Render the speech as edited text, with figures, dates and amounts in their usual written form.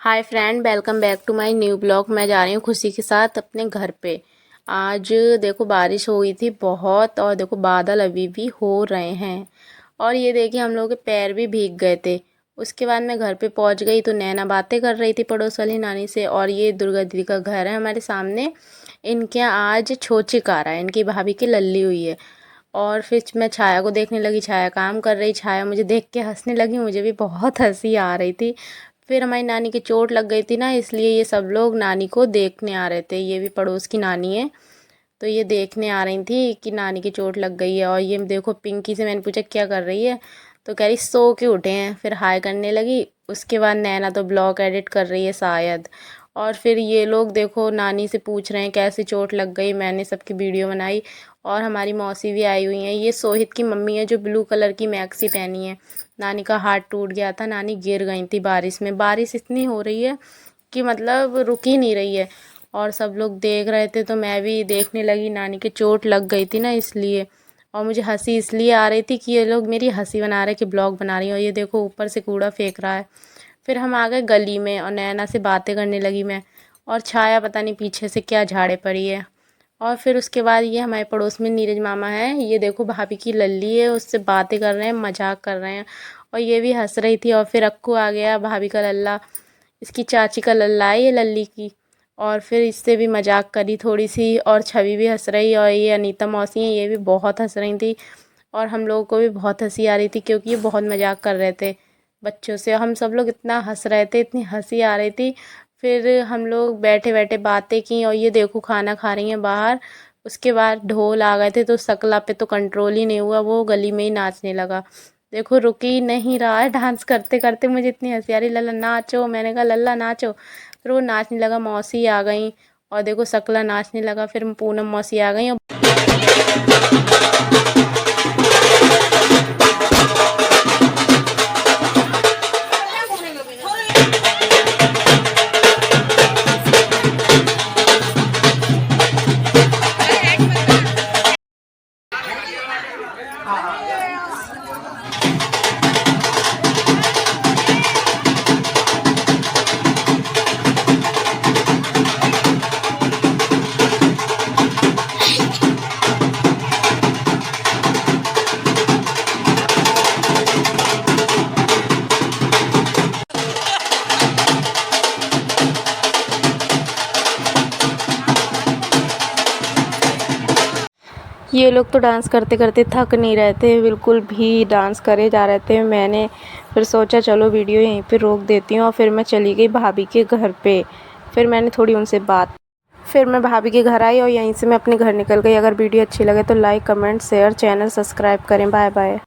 Hi friend, welcome back to my new blog. मैं जा रही हूँ खुशी के साथ अपने घर पे। आज देखो बारिश हो गई थी बहुत, और देखो बादल अभी भी हो रहे हैं। और ये देखिए हम लोग के पैर भी भीग गए थे। उसके बाद मैं घर पे पहुँच गई तो नैना बातें कर रही थी पड़ोस वाली नानी से। और ये दुर्गा दीदी का घर है हमारे सामने। इनके यहाँ आज छोचिक आ रहा है, इनकी भाभी की लल्ली हुई है। और फिर मैं छाया को देखने लगी, छाया काम कर रही, छाया मुझे देख के हंसने लगी, मुझे भी बहुत हंसी आ रही थी। फिर हमारी नानी की चोट लग गई थी ना, इसलिए ये सब लोग नानी को देखने आ रहे थे। ये भी पड़ोस की नानी है, तो ये देखने आ रही थी कि नानी की चोट लग गई है। और ये देखो पिंकी से मैंने पूछा क्या कर रही है, तो कह रही सो के उठे हैं। फिर हाय करने लगी। उसके बाद नैना तो ब्लॉग एडिट कर रही है शायद। और फिर ये लोग देखो नानी से पूछ रहे हैं कैसे चोट लग गई। मैंने सबकी वीडियो बनाई। और हमारी मौसी भी आई हुई हैं। ये सोहित की मम्मी है जो ब्लू कलर की मैक्सी पहनी है। नानी का हाथ टूट गया था, नानी गिर गई थी बारिश में। बारिश इतनी हो रही है कि मतलब रुक ही नहीं रही है। और सब लोग देख रहे थे तो मैं भी देखने लगी। नानी की चोट लग गई थी ना इसलिए। और मुझे हंसी इसलिए आ रही थी कि ये लोग मेरी हंसी बना रहे कि ब्लॉग बना रही हैं। और ये देखो ऊपर से कूड़ा फेंक रहा है। फिर हम आ गए गली में और नैना से बातें करने लगी मैं। और छाया पता नहीं पीछे से क्या झाड़े पड़ी है। और फिर उसके बाद ये हमारे पड़ोस में नीरज मामा है, ये देखो भाभी की लल्ली है, उससे बातें कर रहे हैं, मजाक कर रहे हैं। और ये भी हंस रही थी। और फिर अक्कू आ गया, भाभी का लल्ला, इसकी चाची का लल्ला है ये लल्ली की। और फिर इससे भी मजाक करी थोड़ी सी। और छवि भी हंस रही। और ये अनीता मौसी हैं, ये भी बहुत हंस रही थी। और हम लोगों को भी बहुत हंसी आ रही थी क्योंकि ये बहुत मजाक कर रहे थे बच्चों से। हम सब लोग इतना हंस रहे थे, इतनी हंसी आ रही थी। फिर हम लोग बैठे बैठे बातें की। और ये देखो खाना खा रही हैं बाहर। उसके बाद ढोल आ गए थे तो शकला पे तो कंट्रोल ही नहीं हुआ, वो गली में ही नाचने लगा। देखो रुक ही नहीं रहा है, डांस करते करते मुझे इतनी हंसी आ रही। लल्ला नाचो, मैंने कहा लल्ला नाचो। फिर वो नाचने लगा, मौसी आ गई। और देखो शकला नाचने लगा। फिर पूनम मौसी आ गई। ये लोग तो डांस करते करते थक नहीं रहे थे, बिल्कुल भी डांस करे जा रहे थे। मैंने फिर सोचा चलो वीडियो यहीं पे रोक देती हूँ। और फिर मैं चली गई भाभी के घर पे। फिर मैंने थोड़ी उनसे बात, फिर मैं भाभी के घर आई और यहीं से मैं अपने घर निकल गई। अगर वीडियो अच्छी लगे तो like comment share, channel subscribe करें। Bye bye.